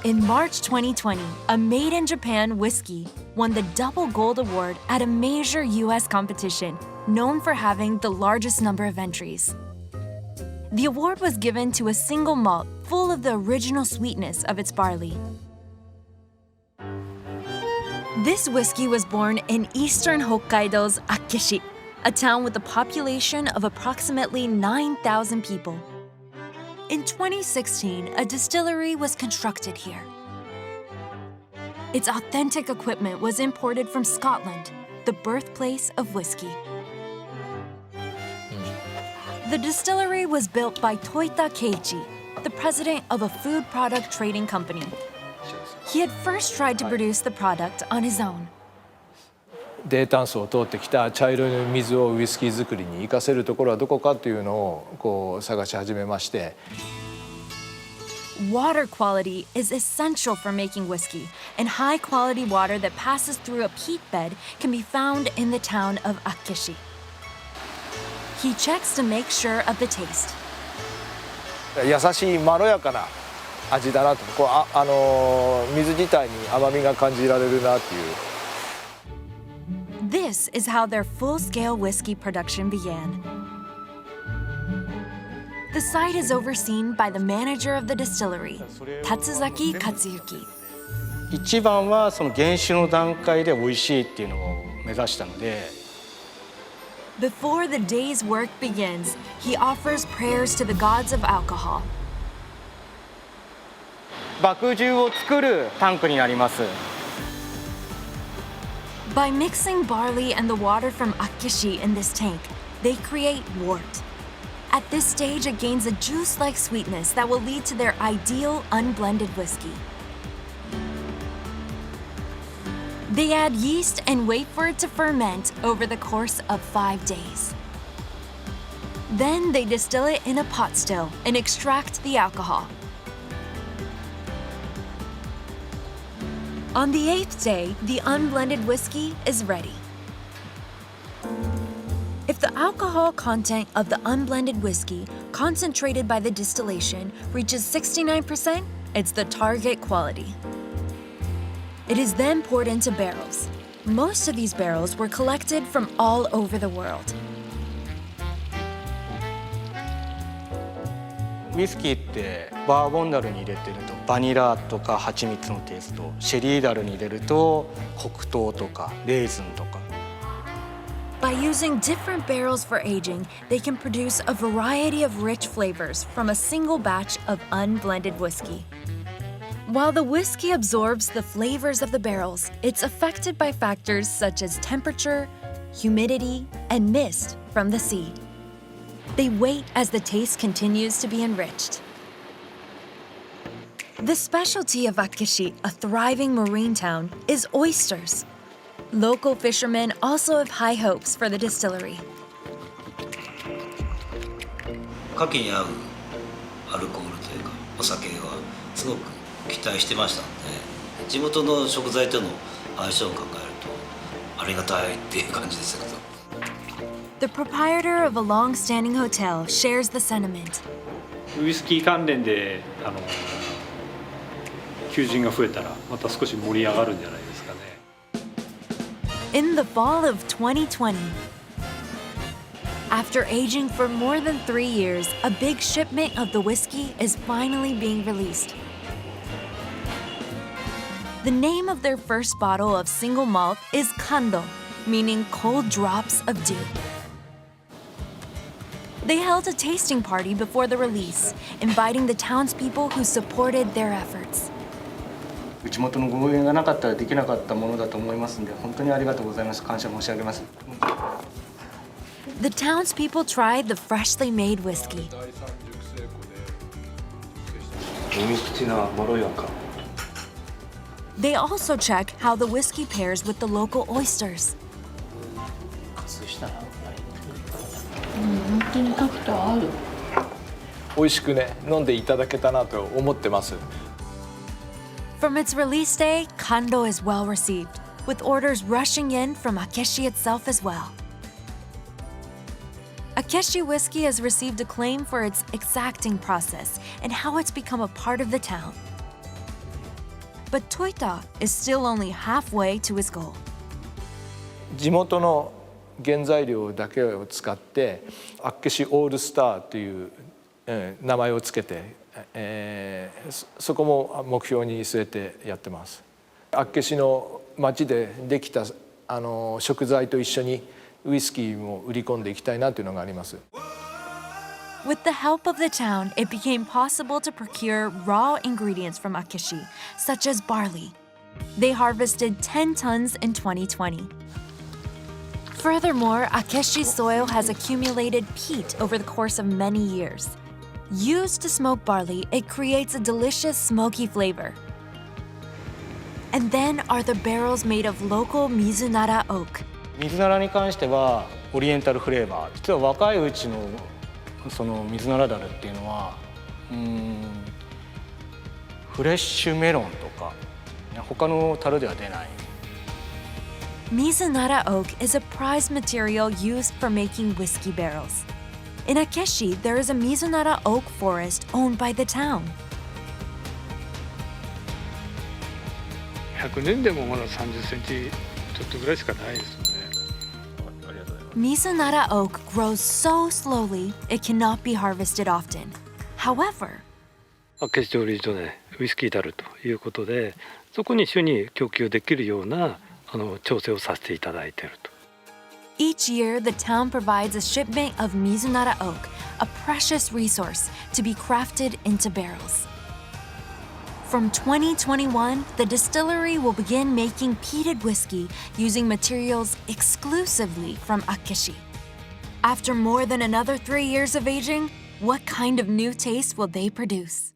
In March 2020, a made-in-Japan whiskey won the Double Gold Award at a major U.S. competition known for having the largest number of entries. The award was given to a single malt full of the original sweetness of its barley. This whiskey was born in eastern Hokkaido's Akkeshi, a town with a population of approximately 9,000 people. In 2016, a distillery was constructed here. Its authentic equipment was imported from Scotland, the birthplace of whiskey. The distillery was built by Toita Keiichi, the president of a food product trading company. He had first tried to produce the product on his own. 低炭素を通ってきた茶色い水をウイスキー作りに活かせるところはどこかというのを探し始めまして。Water quality is essential for making whiskey, and high-quality water that passes through a peat bed can be found in the town of Akkeshi. He checks to make sure of the taste. 優しいまろやかな味だなと、水自体に甘みが感じられるなっていう。This is how their full-scale whiskey production began. The site is overseen by the manager of the distillery, Tatsuzaki Katsuyuki. 一番はその原酒の段階で美味しいっていうのを目指したので。Before the day's work begins, he offers prayers to the gods of alcohol. 麦汁を作るタンクになります。By mixing barley and the water from Akkeshi in this tank, they create wort. At this stage, it gains a juice-like sweetness that will lead to their ideal unblended whiskey. They add yeast and wait for it to ferment over the course of 5 days. Then they distill it in a pot still and extract the alcohol. On the 8th day, the unblended whiskey is ready. If the alcohol content of the unblended whiskey, concentrated by the distillation, reaches 69%, it's the target quality. It is then poured into barrels. Most of these barrels were collected from all over the world. ウイスキーってバーボン樽に入れてるとバニラとか蜂蜜のテイスト、シェリー樽に入れると黒糖とかレーズンとか。By using different barrels for aging, they can produce a variety of rich flavors from a single batch of unblended whiskey. While the whiskey absorbs the flavors of the barrels, it's affected by factors such as temperature, humidity, and mist from the sea. They wait as the taste continues to be enriched. The specialty of Akkeshi, a thriving marine town, is oysters. Local fishermen also have high hopes for the distillery. 牡蠣に合うアルコールというかお酒はすごく期待してましたので、地元の食材との相性を考えるとありがたいっていう感じですけど。The proprietor of a long-standing hotel shares the sentiment. ウイスキー関連で求人が増えたらまた少し盛り上がるんじゃないですかね。In the fall of 2020, after aging for more than 3 years, a big shipment of the whiskey is finally being released. The name of their first bottle of single malt is Kando, meaning cold drops of dew. They held a tasting party before the release, inviting the townspeople who supported their efforts. 地元のご応援がなかったらできなかったものだと思いますので、本当にありがとうございます。感謝申し上げます。The townspeople tried the freshly made whiskey. 飲み口がまろやか。They also check how the whiskey pairs with the local oysters. 本当にタクトある。美味しくね飲んでいただけたなと思ってます。From its release day, Kando is well received, with orders rushing in from Akkeshi itself as well. Akkeshi whiskey has received acclaim for its exacting process and how it's become a part of the town. But Toita is still only halfway to his goal. 地元の原材料だけを使ってアッケシオールスターという、名前をつけて、そこも目標に据えてやってます。アッケシの町でできた食材と一緒にウイスキーも売り込んでいきたいなというのがあります。With the help of the town, it became possible to procure raw ingredients from Akkeshi, such as barley. They harvested 10 tons in 2020. Furthermore, Akeshi's soil has accumulated peat over the course of many years. Used to smoke barley, it creates a delicious smoky flavor. And then are the barrels made of local Mizunara oak. 水ならに関してはオリエンタルフレーバー。実は若いうちのその水ならだるっていうのはフレッシュメロンとか他の樽では出ない。Mizunara oak is a prized material used for making whiskey barrels. In Akkeshi, there is a Mizunara oak forest owned by the town. 100年でもまだ30センチちょっとぐらいしかないですよね。 Mizunara oak grows so slowly it cannot be harvested often. However, 明石蒸留所でウイスキーであるということで、そこに一緒に供給できるような調整をさせていただいていると。 each year the town provides a shipment of Mizunara oak, a precious resource to be crafted into barrels. From 2021, the distillery will begin making peated whiskey using materials exclusively from Akkeshi. After more than another 3 years of aging, what kind of new taste will they produce?